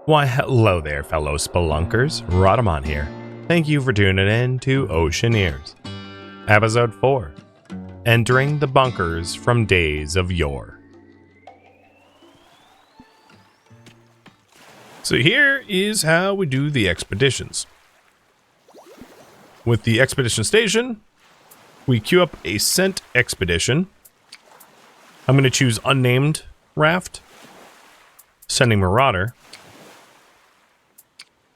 Why, hello there, fellow spelunkers. Rhadamant here. Thank you for tuning in to Oceaneers. Episode 4. Entering the Bunkers from Days of Yore. So here is how we do the expeditions. With the expedition station, we queue up a scent expedition. I'm going to choose unnamed raft. Sending marauder.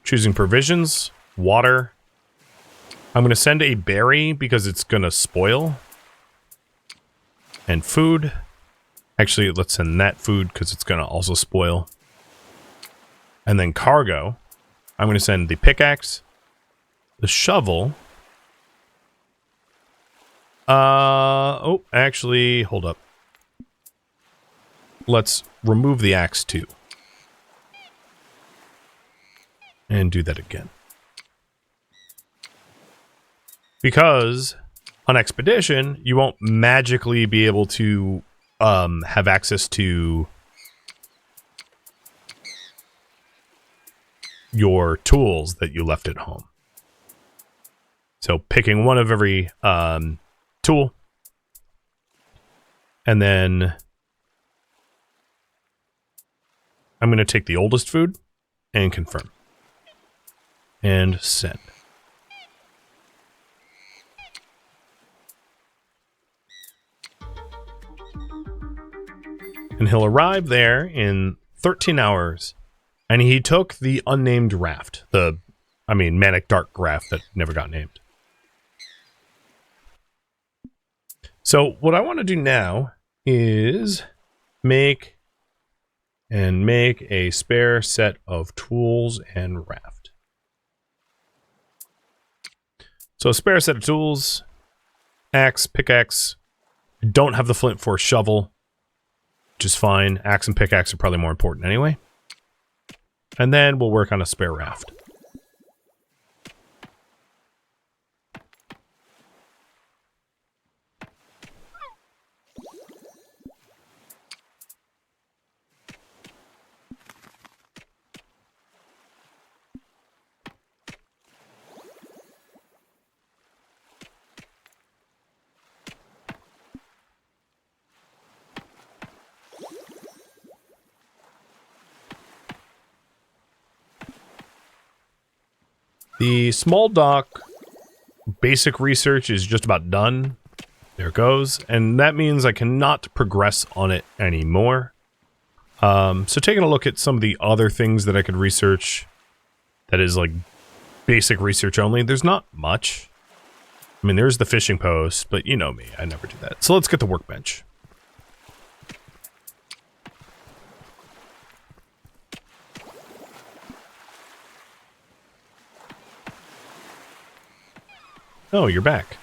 Choosing provisions, water. I'm going to send a berry because it's going to spoil. And food. Actually, let's send that food because it's going to also spoil. And then cargo. I'm going to send the pickaxe, the shovel. Oh, actually, hold up. Let's remove the axe too. And do that again. Because on expedition, you won't magically be able to have access to your tools that you left at home. So picking one of every tool. And then I'm going to take the oldest food and confirm. And send. And he'll arrive there in 13 hours. And he took the unnamed raft. Manic Dark raft that never got named. So what I want to do now is make a spare set of tools and raft. So a spare set of tools, axe, pickaxe. I don't have the flint for a shovel, which is fine. Axe and pickaxe are probably more important anyway. And then we'll work on a spare raft. The small dock basic research is just about done. There it goes. And that means I cannot progress on it anymore. So taking a look at some of the other things that I could research that is like basic research only, there's not much. I mean, there's the fishing post, but you know me, I never do that. So let's get the workbench. Oh, you're back.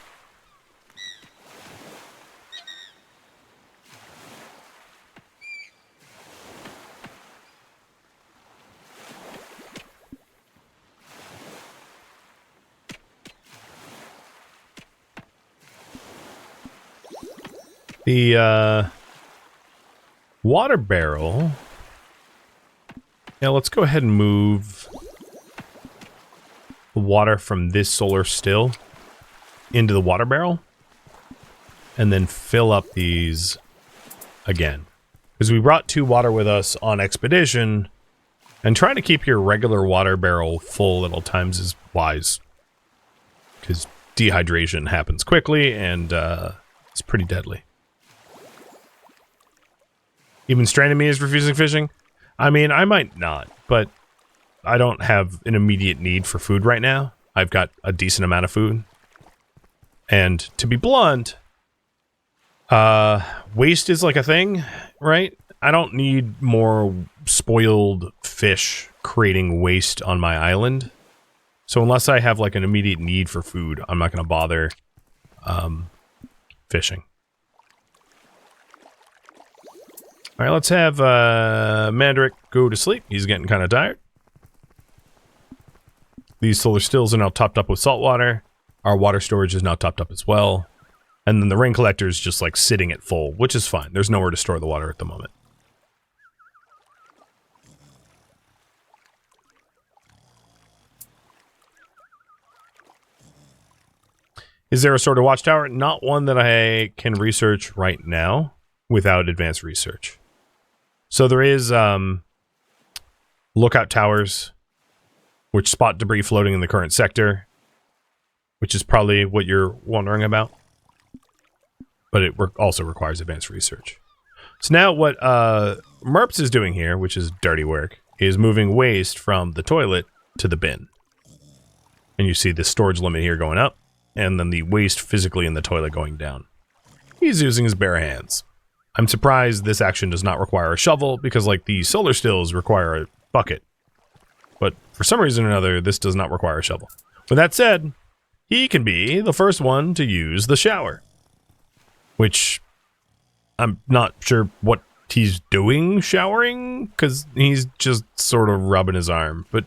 The water barrel. Yeah, let's go ahead and move the water from this solar still into the water barrel and then fill up these again, because we brought 2 water with us on expedition, and trying to keep your regular water barrel full at all times is wise, because dehydration happens quickly and it's pretty deadly. Even stranded me is refusing fishing. I mean, I might not, but I don't have an immediate need for food right now. I've got a decent amount of food. And to be blunt, waste is like a thing, right? I don't need more spoiled fish creating waste on my island. So unless I have like an immediate need for food, I'm not going to bother fishing. All right, let's have Mandrick go to sleep. He's getting kind of tired. These solar stills are now topped up with salt water. Our water storage is now topped up as well. And then the rain collector is just like sitting at full, which is fine. There's nowhere to store the water at the moment. Is there a sort of watchtower? Not one that I can research right now without advanced research. So there is lookout towers, which spot debris floating in the current sector, which is probably what you're wondering about. But it also requires advanced research. So now what Merps is doing here, which is dirty work, is moving waste from the toilet to the bin. And you see the storage limit here going up, and then the waste physically in the toilet going down. He's using his bare hands. I'm surprised this action does not require a shovel, because like the solar stills require a bucket. But for some reason or another, this does not require a shovel. With that said, he can be the first one to use the shower. Which, I'm not sure what he's doing showering, because he's just sort of rubbing his arm, but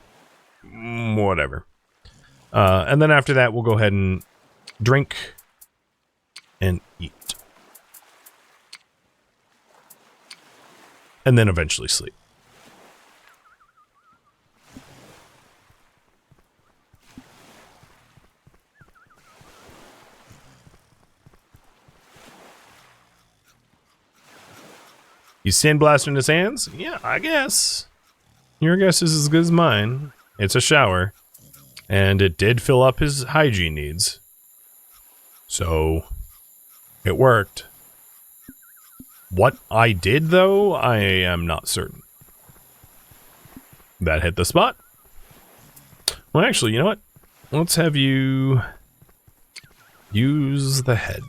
whatever. And then after that, we'll go ahead and drink and eat. And then eventually sleep. He's sandblasting his hands? Yeah, I guess. Your guess is as good as mine. It's a shower. And it did fill up his hygiene needs. So, it worked. What I did, though, I am not certain. That hit the spot. Well, actually, you know what? Let's have you use the head.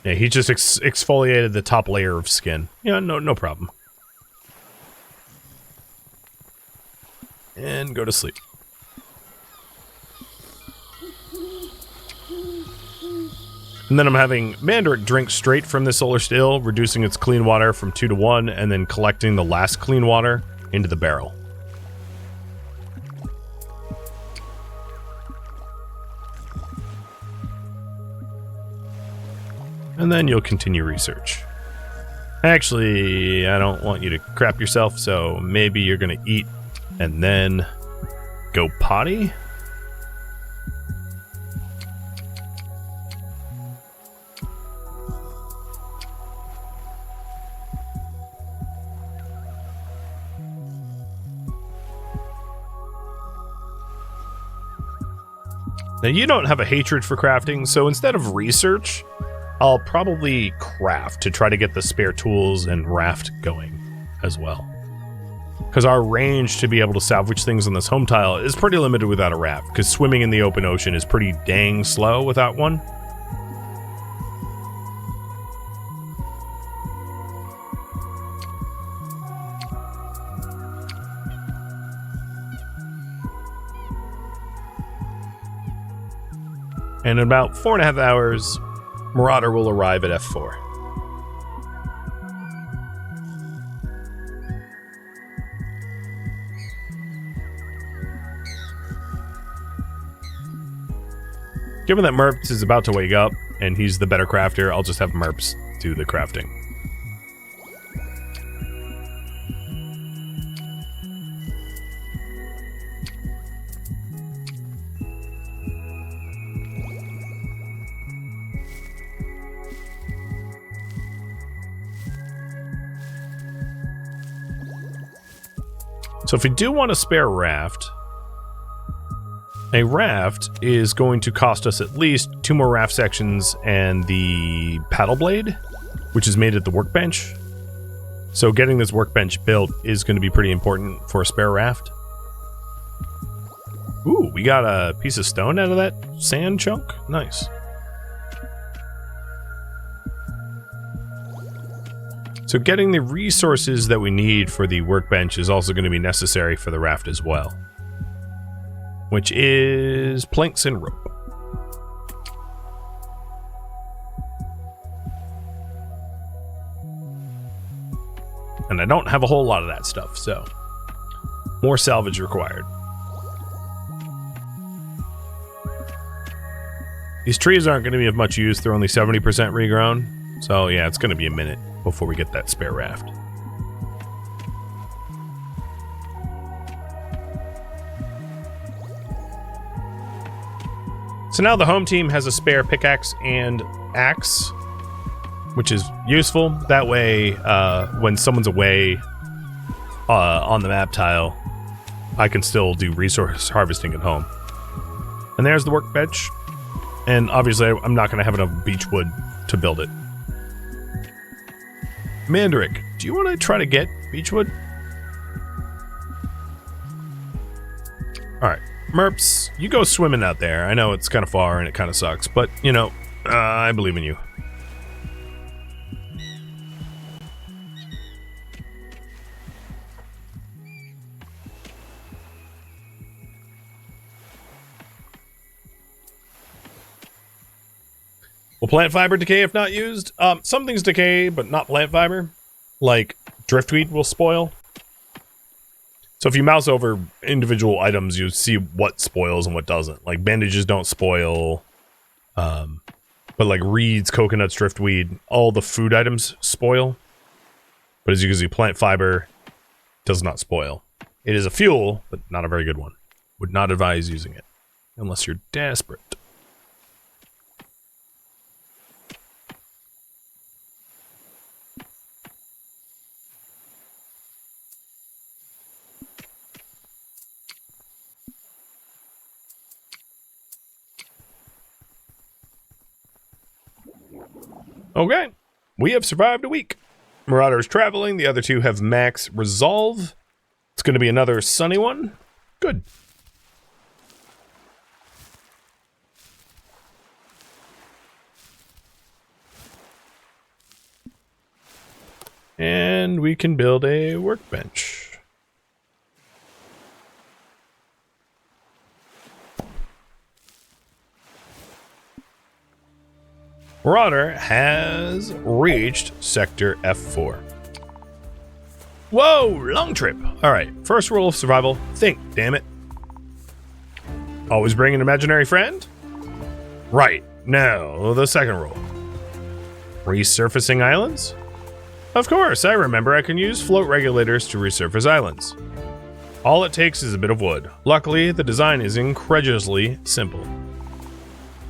Yeah, he just exfoliated the top layer of skin. Yeah, no problem. And go to sleep. And then I'm having Mandarin drink straight from the solar still, reducing its clean water from 2 to 1, and then collecting the last clean water into the barrel. And then you'll continue research. Actually, I don't want you to crap yourself, so maybe you're gonna eat and then go potty? Now, you don't have a hatred for crafting, so instead of research, I'll probably craft to try to get the spare tools and raft going as well. Because our range to be able to salvage things on this home tile is pretty limited without a raft, because swimming in the open ocean is pretty dang slow without one. And in about 4.5 hours, Marauder will arrive at F4. Given that Merps is about to wake up, and he's the better crafter, I'll just have Merps do the crafting. So if we do want a spare raft, a raft is going to cost us at least 2 more raft sections and the paddle blade, which is made at the workbench. So getting this workbench built is going to be pretty important for a spare raft. Ooh, we got a piece of stone out of that sand chunk. Nice. So getting the resources that we need for the workbench is also going to be necessary for the raft as well, which is planks and rope. And I don't have a whole lot of that stuff, so more salvage required. These trees aren't going to be of much use. They're only 70% regrown, so yeah, it's going to be a minute before we get that spare raft. So now the home team has a spare pickaxe and axe, which is useful. That way, when someone's away on the map tile, I can still do resource harvesting at home. And there's the workbench. And obviously, I'm not going to have enough beech wood to build it. Mandaric, do you want to try to get beech wood? Alright. Merps, you go swimming out there. I know it's kind of far and it kind of sucks, but, you know, I believe in you. Will plant fiber decay if not used? Some things decay, but not plant fiber. Like, driftweed will spoil. So if you mouse over individual items, you see what spoils and what doesn't. Like, bandages don't spoil. But like reeds, coconuts, driftweed, all the food items spoil. But as you can see, plant fiber does not spoil. It is a fuel, but not a very good one. Would not advise using it. Unless you're desperate. Okay, we have survived a week. Marauder is traveling, the other two have max resolve. It's going to be another sunny one. Good. And we can build a workbench. Marauder has reached Sector F4. Whoa, long trip. All right, first rule of survival, think, damn it. Always bring an imaginary friend? Right, now the second rule. Resurfacing islands? Of course, I remember I can use float regulators to resurface islands. All it takes is a bit of wood. Luckily, the design is incredulously simple.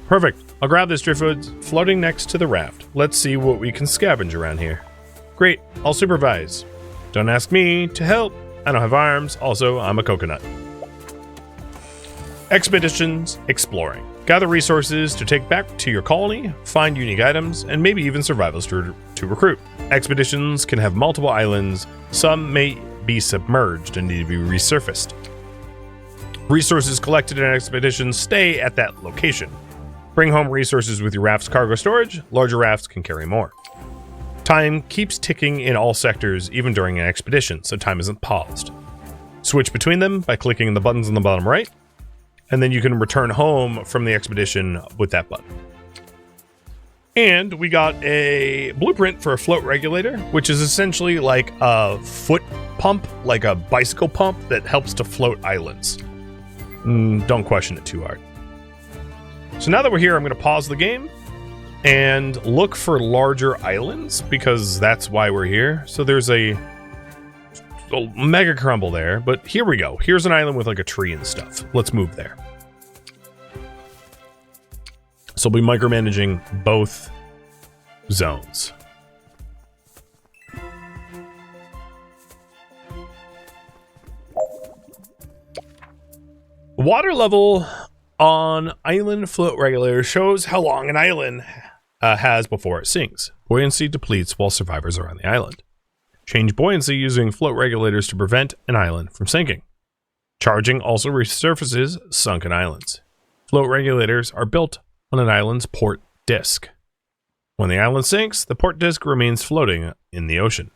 Perfect. I'll grab this driftwood floating next to the raft. Let's see what we can scavenge around here. Great, I'll supervise. Don't ask me to help. I don't have arms. Also, I'm a coconut. Expeditions, exploring. Gather resources to take back to your colony, find unique items, and maybe even survivors to recruit. Expeditions can have multiple islands. Some may be submerged and need to be resurfaced. Resources collected in expeditions stay at that location. Bring home resources with your raft's cargo storage. Larger rafts can carry more. Time keeps ticking in all sectors, even during an expedition, so time isn't paused. Switch between them by clicking the buttons on the bottom right, and then you can return home from the expedition with that button. And we got a blueprint for a float regulator, which is essentially like a foot pump, like a bicycle pump that helps to float islands. Don't question it too hard. So now that we're here, I'm going to pause the game and look for larger islands, because that's why we're here. So there's a mega crumble there, but here we go. Here's an island with like a tree and stuff. Let's move there. So we'll be micromanaging both zones. Water level on island float regulator shows how long an island has before it sinks. Buoyancy depletes while survivors are on the island. Change buoyancy using float regulators to prevent an island from sinking. Charging also resurfaces sunken islands. Float regulators are built on an island's port disk. When the island sinks, the port disk remains floating in the ocean.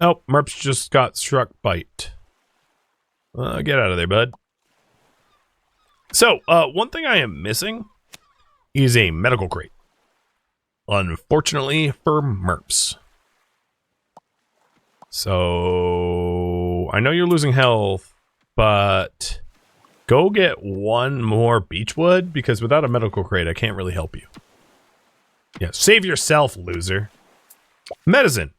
Oh, Merps just got struck bite. Get out of there, bud. So, one thing I am missing is a medical crate. Unfortunately for Merps. So, I know you're losing health, but go get one more beechwood, because without a medical crate, I can't really help you. Yeah, save yourself, loser. Medicine.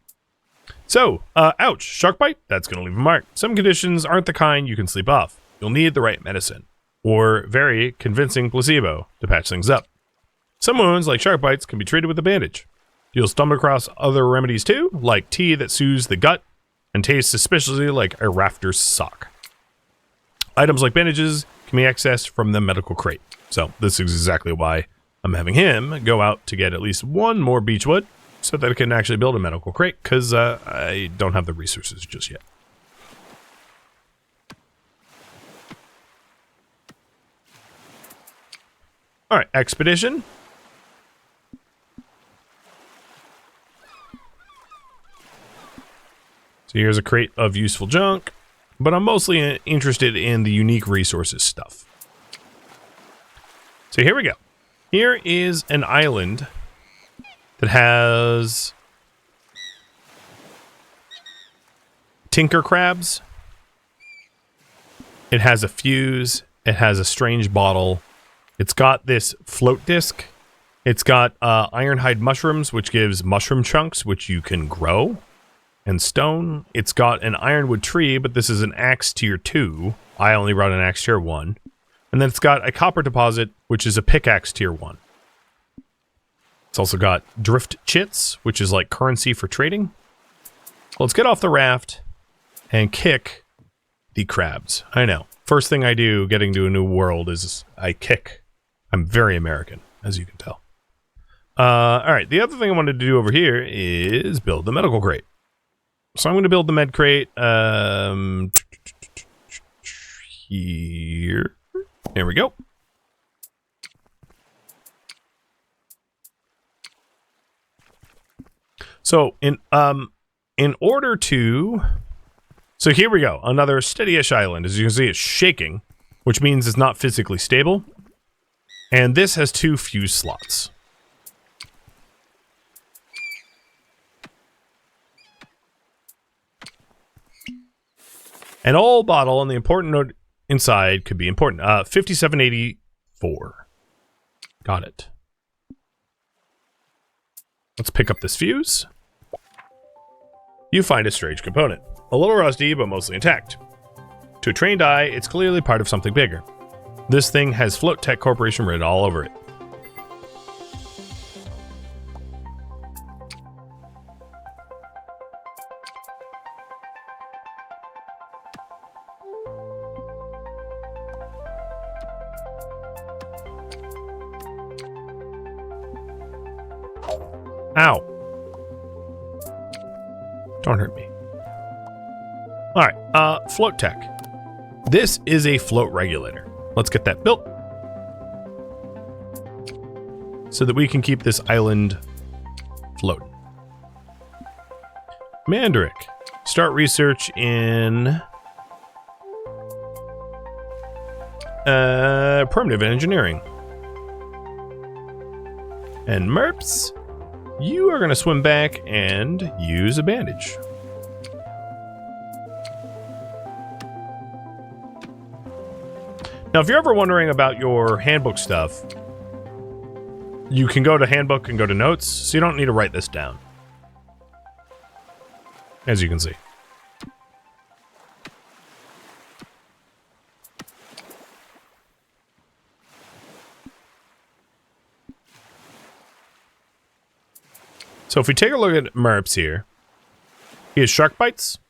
So, ouch, shark bite? That's going to leave a mark. Some conditions aren't the kind you can sleep off. You'll need the right medicine, or very convincing placebo to patch things up. Some wounds, like shark bites, can be treated with a bandage. You'll stumble across other remedies too, like tea that soothes the gut and tastes suspiciously like a rafter's sock. Items like bandages can be accessed from the medical crate. So this is exactly why I'm having him go out to get at least one more beechwood so that I can actually build a medical crate, because I don't have the resources just yet. All right, expedition. So here's a crate of useful junk, but I'm mostly interested in the unique resources stuff. So here we go. Here is an island that has tinker crabs. It has a fuse. It has a strange bottle. It's got this float disc. It's got ironhide mushrooms, which gives mushroom chunks, which you can grow. And stone. It's got an ironwood tree, but this is an axe tier 2. I only run an axe tier 1. And then it's got a copper deposit, which is a pickaxe tier 1. It's also got drift chits, which is like currency for trading. Well, let's get off the raft and kick the crabs. I know. First thing I do getting to a new world is I kick. I'm very American, as you can tell. All right, the other thing I wanted to do over here is build the medical crate. So I'm going to build the med crate here. There we go. So in order to, so here we go, another steady-ish island. As you can see, it's shaking, which means it's not physically stable. And this has 2 fuse slots. An old bottle, and the important note inside could be important. 5784. Got it. Let's pick up this fuse. You find a strange component. A little rusty, but mostly intact. To a trained eye, it's clearly part of something bigger. This thing has Float Tech Corporation written all over it. Ow. Don't hurt me. Alright, float tech. This is a float regulator. Let's get that built so that we can keep this island floating. Mandrake. Start research in primitive engineering. And Merps, you are going to swim back and use a bandage. Now, if you're ever wondering about your handbook stuff, you can go to handbook and go to notes, so you don't need to write this down. As you can see. So if we take a look at Merps here, he has shark bites.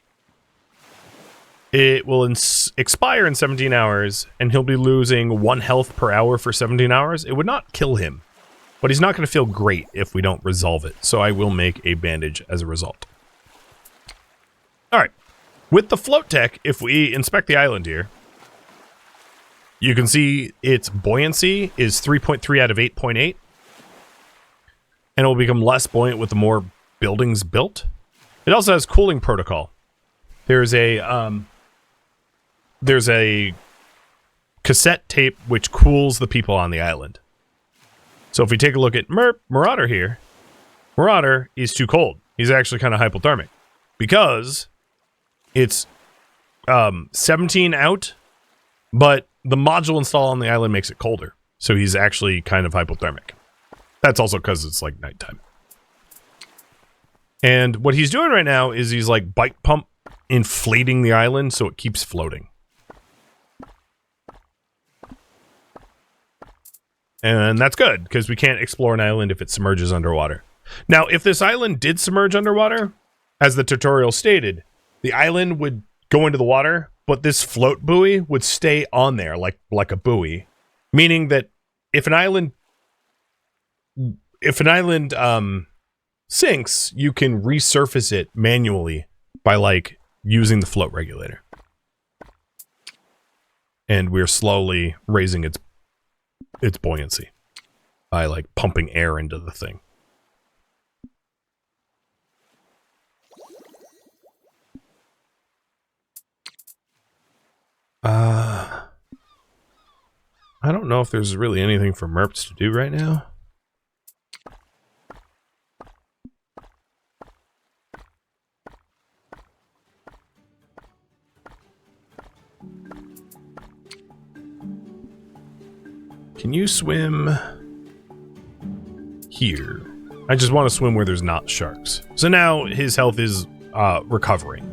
It will expire in 17 hours, and he'll be losing 1 health per hour for 17 hours. It would not kill him, but he's not going to feel great if we don't resolve it. So I will make a bandage as a result. All right. With the float tech, if we inspect the island here, you can see its buoyancy is 3.3 out of 8.8. And it will become less buoyant with the more buildings built. It also has cooling protocol. There's a cassette tape which cools the people on the island. So if we take a look at Marauder here, Marauder is too cold. He's actually kind of hypothermic because it's 17 out, but the module installed on the island makes it colder. So he's actually kind of hypothermic. That's also because it's like nighttime. And what he's doing right now is he's like bike pump inflating the island so it keeps floating. And that's good, because we can't explore an island if it submerges underwater. Now, if this island did submerge underwater, as the tutorial stated, the island would go into the water, but this float buoy would stay on there like a buoy. Meaning that if an island sinks, you can resurface it manually by like using the float regulator. And we're slowly raising its buoyancy by like pumping air into the thing. I don't know if there's really anything for merps to do right now. Can you swim here? I just want to swim where there's not sharks. So now his health is recovering.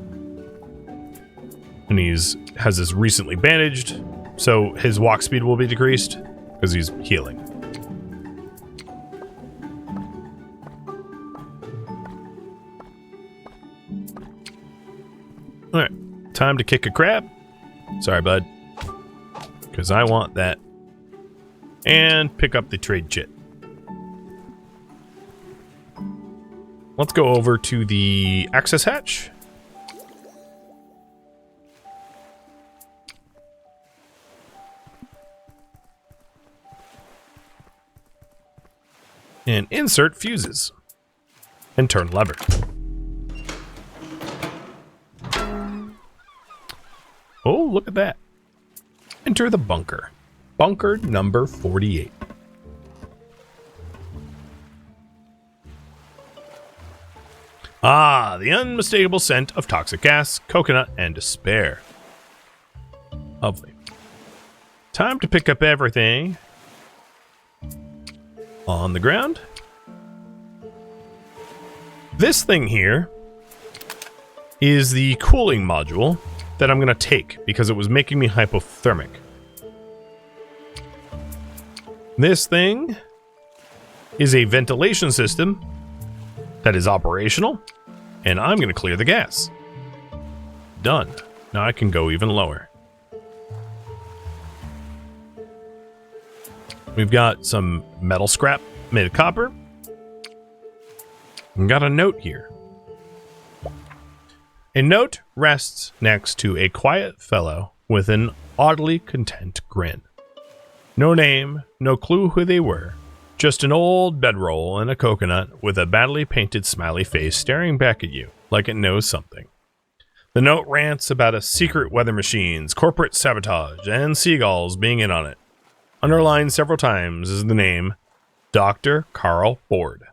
And has this recently bandaged, so his walk speed will be decreased because he's healing. Alright, time to kick a crab. Sorry, bud. Because I want that. And pick up the trade chit. Let's go over to the access hatch. And insert fuses. And turn lever. Oh, look at that. Enter the bunker. Bunker number 48. Ah, the unmistakable scent of toxic gas, coconut, and despair. Lovely. Time to pick up everything on the ground. This thing here is the cooling module that I'm going to take because it was making me hypothermic. This thing is a ventilation system that is operational, and I'm going to clear the gas. Done. Now I can go even lower. We've got some metal scrap made of copper. And got a note here. A note rests next to a quiet fellow with an oddly content grin. No name, no clue who they were. Just an old bedroll and a coconut with a badly painted smiley face staring back at you like it knows something. The note rants about a secret weather machines, corporate sabotage, and seagulls being in on it. Underlined several times is the name Dr. Carl Ford.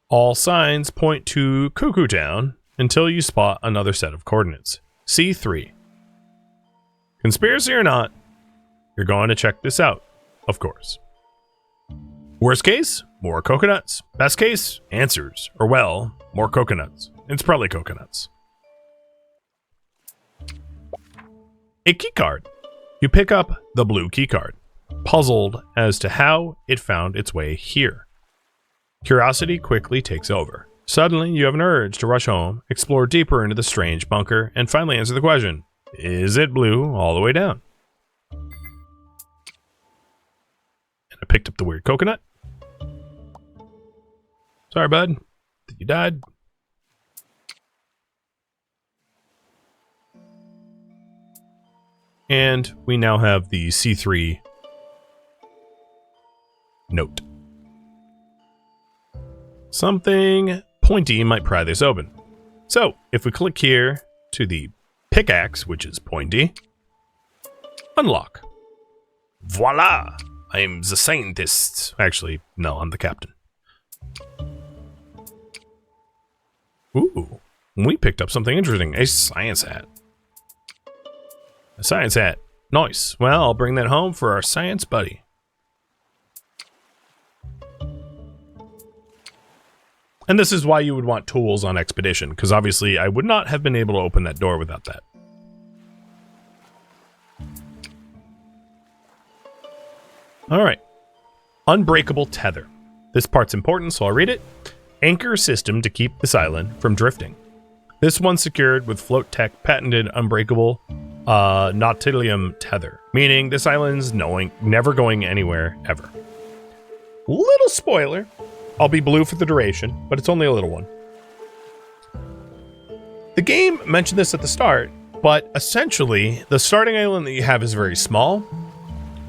All signs point to Cuckoo Town until you spot another set of coordinates. C3. Conspiracy or not, you're going to check this out, of course. Worst case, more coconuts. Best case, answers. Or well, more coconuts. It's probably coconuts. A keycard. You pick up the blue keycard, puzzled as to how it found its way here. Curiosity quickly takes over. Suddenly, you have an urge to rush home, explore deeper into the strange bunker, and finally answer the question, is it blue all the way down? And I picked up the weird coconut. Sorry, bud, that you died. And we now have the C3 note. Something pointy might pry this open. So, if we click here to the pickaxe, which is pointy, unlock. Voila! I'm the scientist. Actually, no, I'm the captain. Ooh, we picked up something interesting. A science hat. A science hat. Nice. Well, I'll bring that home for our science buddy. And this is why you would want tools on Expedition, because obviously I would not have been able to open that door without that. Alright. Unbreakable tether. This part's important, so I'll read it. Anchor system to keep this island from drifting. This one's secured with Float Tech patented unbreakable nautilium tether, meaning this island's never going anywhere ever. Little spoiler. I'll be blue for the duration, but it's only a little one. The game mentioned this at the start, but essentially, the starting island that you have is very small,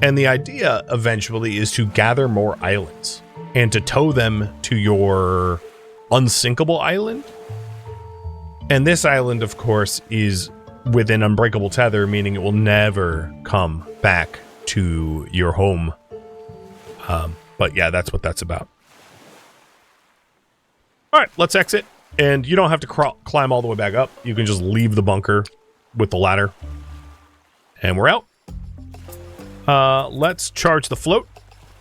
and the idea eventually is to gather more islands and to tow them to your unsinkable island. And this island, of course, is with an unbreakable tether, meaning it will never come back to your home. But yeah, that's what that's about. All right, let's exit. And you don't have to climb all the way back up. You can just leave the bunker with the ladder. And we're out. Let's charge the float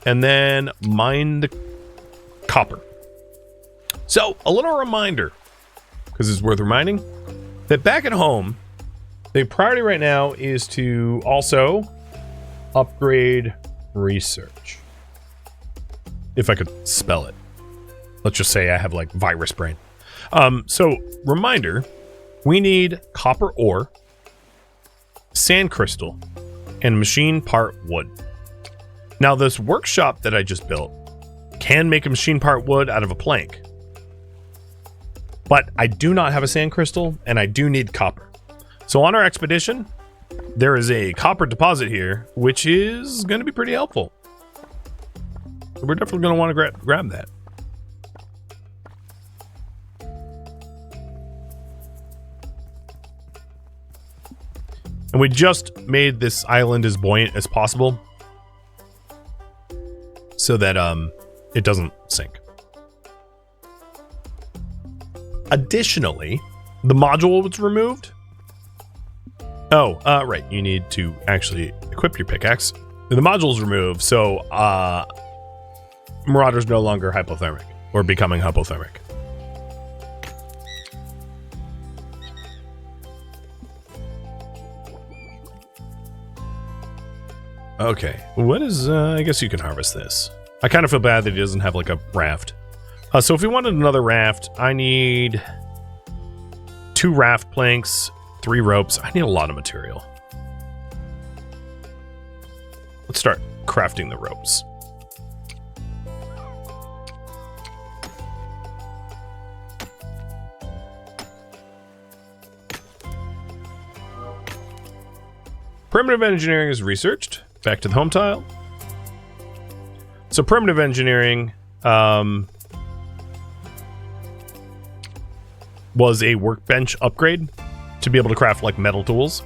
and then mine the copper. So, a little reminder, because it's worth reminding, that back at home, the priority right now is to also upgrade research. If I could spell it. Let's just say I have like virus brain. So reminder, we need copper ore, sand crystal, and machine part wood. Now this workshop that I just built can make a machine part wood out of a plank. But I do not have a sand crystal and I do need copper. So on our expedition, there is a copper deposit here, which is going to be pretty helpful. So we're definitely going to want to grab that. And we just made this island as buoyant as possible so that it doesn't sink. Additionally, the module was removed. Oh, right. You need to actually equip your pickaxe. The module's removed, so Marauder's no longer hypothermic or becoming hypothermic. Okay, what is, I guess you can harvest this. I kind of feel bad that he doesn't have like a raft. So if we wanted another raft, I need 2 raft planks, 3 ropes. I need a lot of material. Let's start crafting the ropes. Primitive engineering is researched. Back to the home tile. So primitive engineering was a workbench upgrade to be able to craft like metal tools.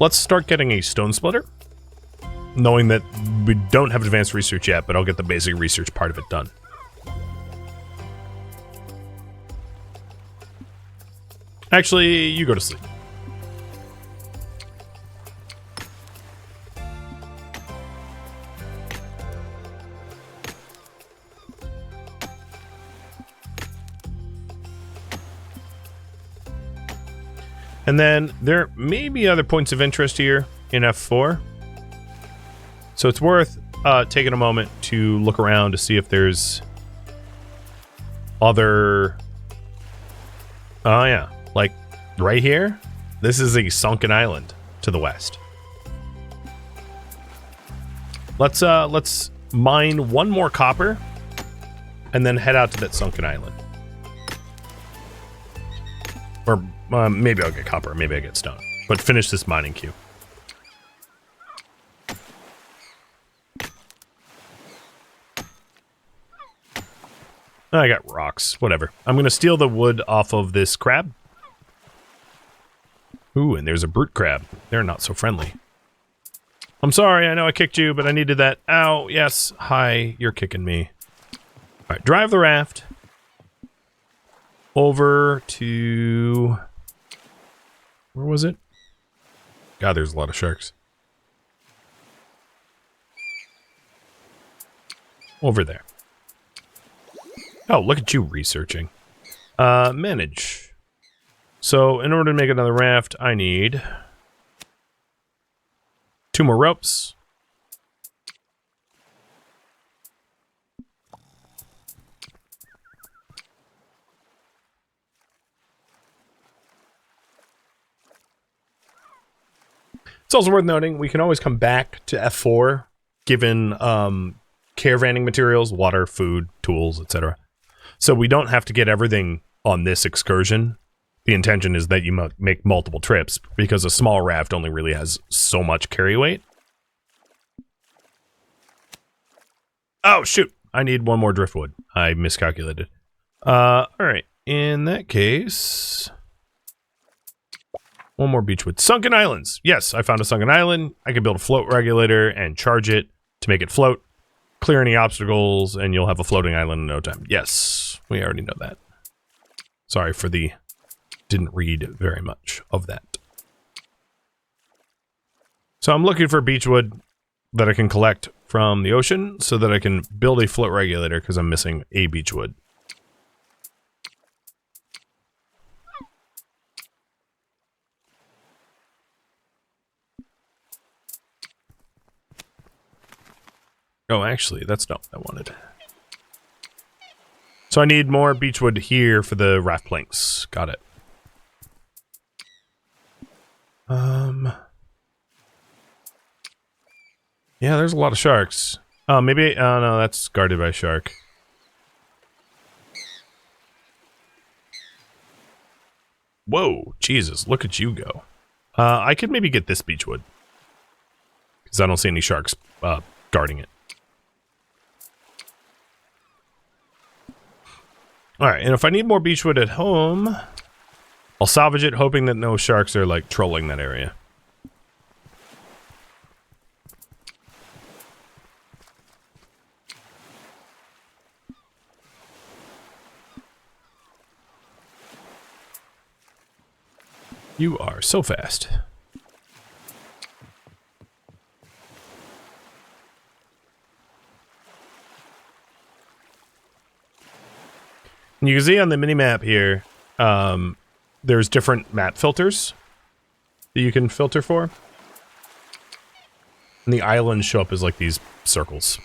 Let's start getting a stone splitter, knowing that we don't have advanced research yet, but I'll get the basic research part of it done. Actually, you go to sleep. And then there may be other points of interest here in F4. So it's worth taking a moment to look around to see if there's other... Oh yeah, like right here, this is a sunken island to the west. Let's mine 1 more copper and then head out to that sunken island. Or maybe I'll get copper, maybe I get stone. But finish this mining queue. I got rocks, whatever. I'm going to steal the wood off of this crab. Ooh, and there's a brute crab. They're not so friendly. I'm sorry, I know I kicked you, but I needed that. Ow, yes. Hi, you're kicking me. All right, drive the raft over to... Where was it? God, there's a lot of sharks. Over there. Oh, look at you researching. Manage. So in order to make another raft, I need 2 more ropes. It's also worth noting we can always come back to F4 given caravanning materials, water, food, tools, etc. So we don't have to get everything on this excursion. The intention is that you make multiple trips because a small raft only really has so much carry weight. Oh, shoot. I need 1 more driftwood. I miscalculated. Alright. In that case... 1 more beechwood. Sunken islands. Yes, I found a sunken island. I can build a float regulator and charge it to make it float. Clear any obstacles, and you'll have a floating island in no time. Yes, we already know that. Sorry for the... Didn't read very much of that. So I'm looking for beechwood that I can collect from the ocean so that I can build a float regulator because I'm missing a beechwood. Oh, actually, that's not what I wanted. So I need more beechwood here for the raft planks. Got it. Yeah, there's a lot of sharks. Maybe, oh no, that's guarded by a shark. Whoa, Jesus, look at you go. I could maybe get this beechwood. Because I don't see any sharks guarding it. Alright, and if I need more beechwood at home, I'll salvage it, hoping that no sharks are, like, trolling that area. You are so fast. And you can see on the mini-map here, there's different map filters that you can filter for. And the islands show up as like these circles.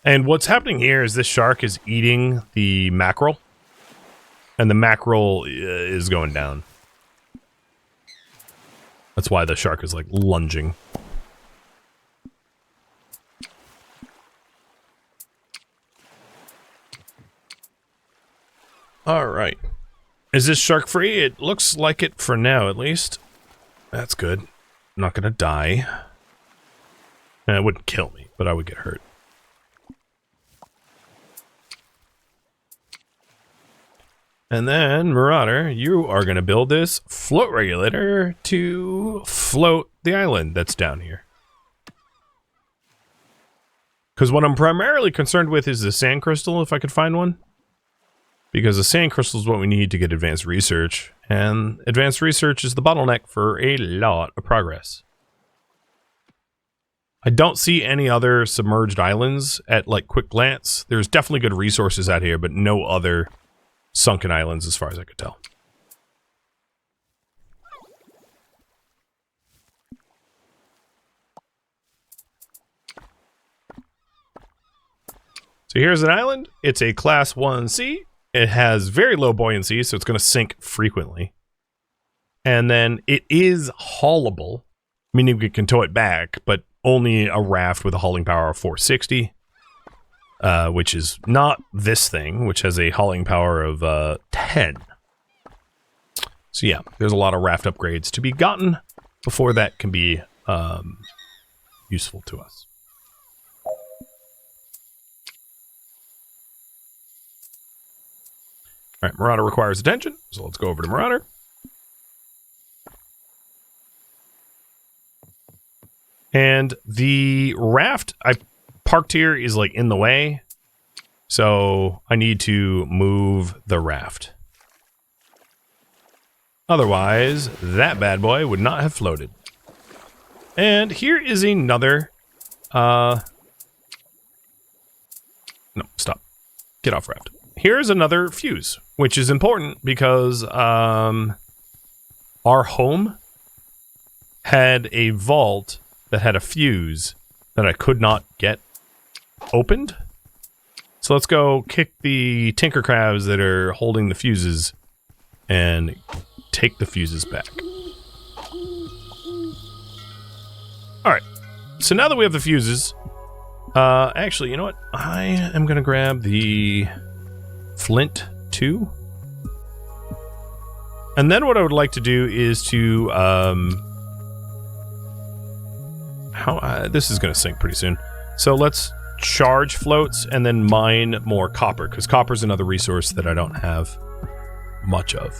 And what's happening here is this shark is eating the mackerel. And the mackerel is going down. That's why the shark is like lunging. Alright. Is this shark free? It looks like it for now, at least. That's good. I'm not gonna die. It wouldn't kill me, but I would get hurt. And then, Marauder, you are gonna build this float regulator to float the island that's down here. Because what I'm primarily concerned with is the sand crystal, if I could find one. Because the sand crystal is what we need to get advanced research. And advanced research is the bottleneck for a lot of progress. I don't see any other submerged islands at, like, quick glance. There's definitely good resources out here, but no other sunken islands as far as I could tell. So here's an island. It's a class 1C. It has very low buoyancy, so it's going to sink frequently. And then it is haulable, meaning we can tow it back, but only a raft with a hauling power of 460, which is not this thing, which has a hauling power of 10. So yeah, there's a lot of raft upgrades to be gotten before that can be useful to us. All right, Marauder requires attention, so let's go over to Marauder. And the raft I parked here is like in the way, so I need to move the raft. Otherwise, that bad boy would not have floated. And here is another... No, stop. Get off raft. Here's another fuse, which is important because our home had a vault that had a fuse that I could not get opened. So let's go kick the tinker crabs that are holding the fuses and take the fuses back. Alright, so now that we have the fuses, actually, you know what? I am going to grab the flint too. And then what I would like to do is to, this is going to sink pretty soon. So let's charge floats and then mine more copper, because copper is another resource that I don't have much of.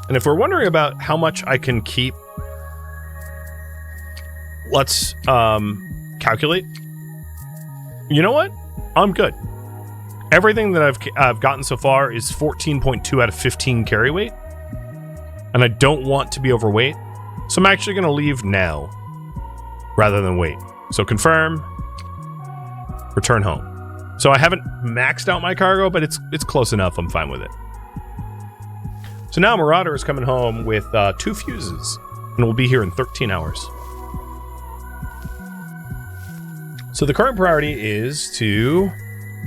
And if we're wondering about how much I can keep, let's calculate. You know what? I'm good. Everything that I've gotten so far is 14.2 out of 15 carry weight. And I don't want to be overweight. So I'm actually going to leave now rather than wait. So confirm, return home. So I haven't maxed out my cargo, but it's close enough. I'm fine with it. So now Marauder is coming home with 2 fuses, and we'll be here in 13 hours. So the current priority is to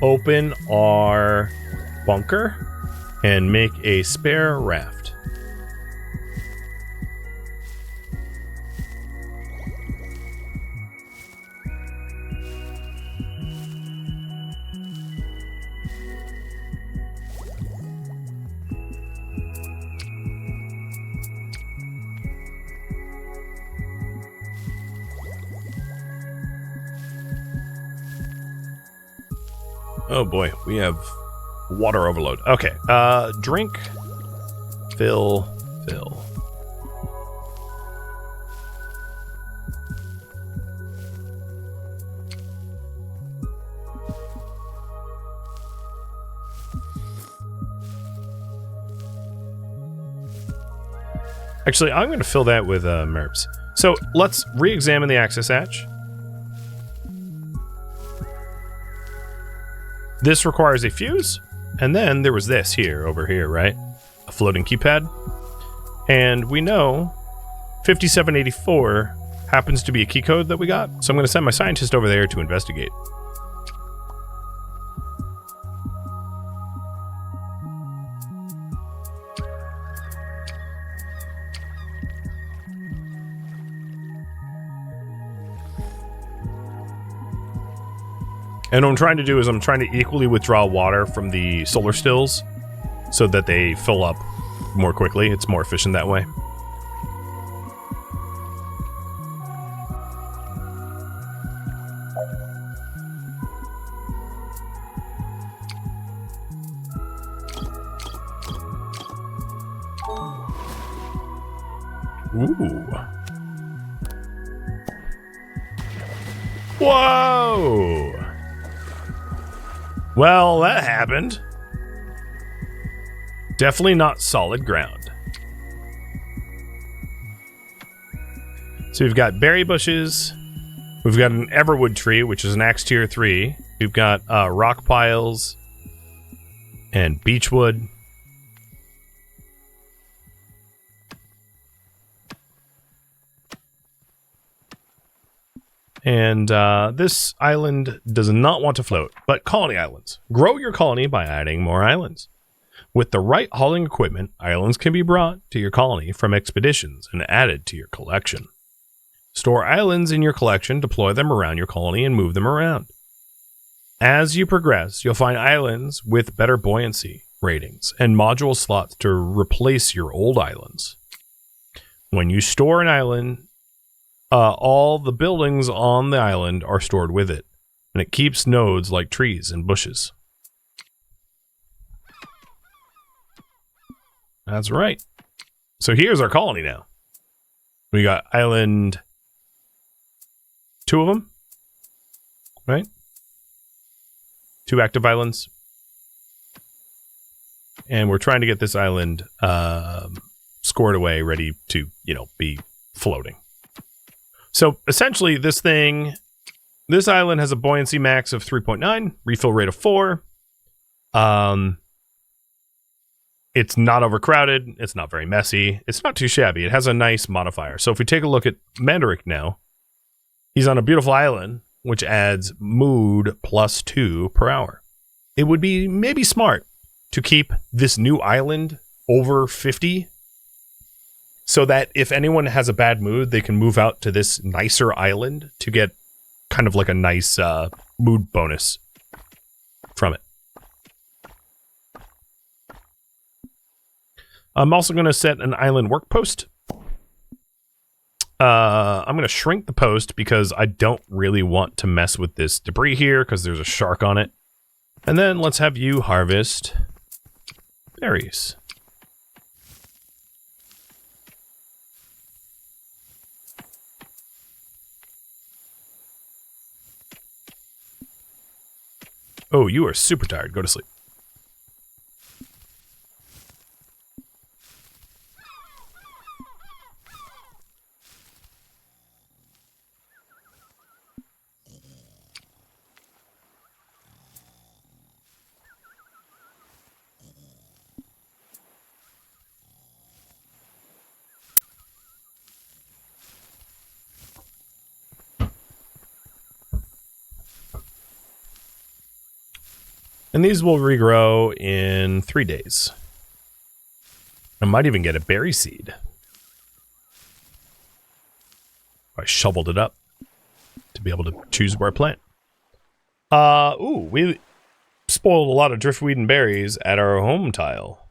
open our bunker and make a spare raft. Oh boy, we have water overload. Okay, drink, fill. Actually, I'm going to fill that with MERPs. So let's re-examine the access hatch. This requires a fuse, and then there was this over here, right? A floating keypad. And we know 5784 happens to be a key code that we got, so I'm going to send my scientist over there to investigate. And what I'm trying to do is I'm trying to equally withdraw water from the solar stills so that they fill up more quickly. It's more efficient that way. Ooh. Whoa! Well, that happened. Definitely not solid ground. So we've got berry bushes. We've got an everwood tree, which is an axe tier 3. We've got rock piles and beechwood. And this island does not want to float, but colony islands. Grow your colony by adding more islands. With the right hauling equipment, islands can be brought to your colony from expeditions and added to your collection. Store islands in your collection, deploy them around your colony, and move them around. As you progress, you'll find islands with better buoyancy ratings and module slots to replace your old islands. When you store an island, all the buildings on the island are stored with it, and it keeps nodes like trees and bushes. That's right. So here's our colony now. We got island 2 of them, right? 2 active islands. And we're trying to get this island scored away, ready to, be floating. So essentially this island has a buoyancy max of 3.9, refill rate of 4. It's not overcrowded. It's not very messy. It's not too shabby. It has a nice modifier. So if we take a look at Mandarik now, he's on a beautiful island, which adds mood +2 per hour. It would be maybe smart to keep this new island over 50 so that if anyone has a bad mood, they can move out to this nicer island to get kind of like a nice mood bonus from it. I'm also going to set an island work post. I'm going to shrink the post because I don't really want to mess with this debris here because there's a shark on it. And then let's have you harvest berries. Oh, you are super tired. Go to sleep. And these will regrow in 3 days. I might even get a berry seed. I shoveled it up to be able to choose where I plant. Ooh, we spoiled a lot of driftweed and berries at our home tile.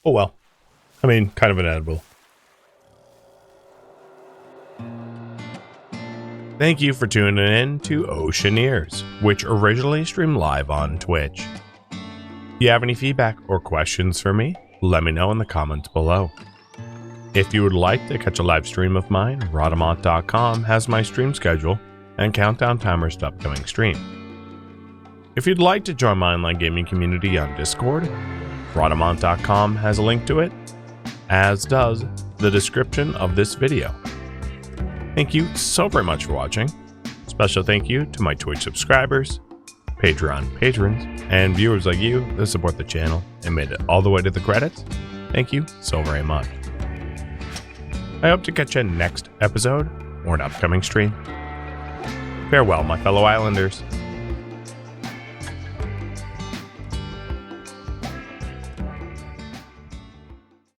Oh well. I mean, kind of inedible. Thank you for tuning in to Oceaneers, which originally streamed live on Twitch. If you have any feedback or questions for me, let me know in the comments below. If you would like to catch a live stream of mine, Rhadamant.com has my stream schedule and countdown timers to upcoming stream. If you'd like to join my online gaming community on Discord, Rhadamant.com has a link to it, as does the description of this video. Thank you so very much for watching. Special thank you to my Twitch subscribers, Patreon patrons, and viewers like you that support the channel and made it all the way to the credits. Thank you so very much. I hope to catch you next episode or an upcoming stream. Farewell, my fellow islanders.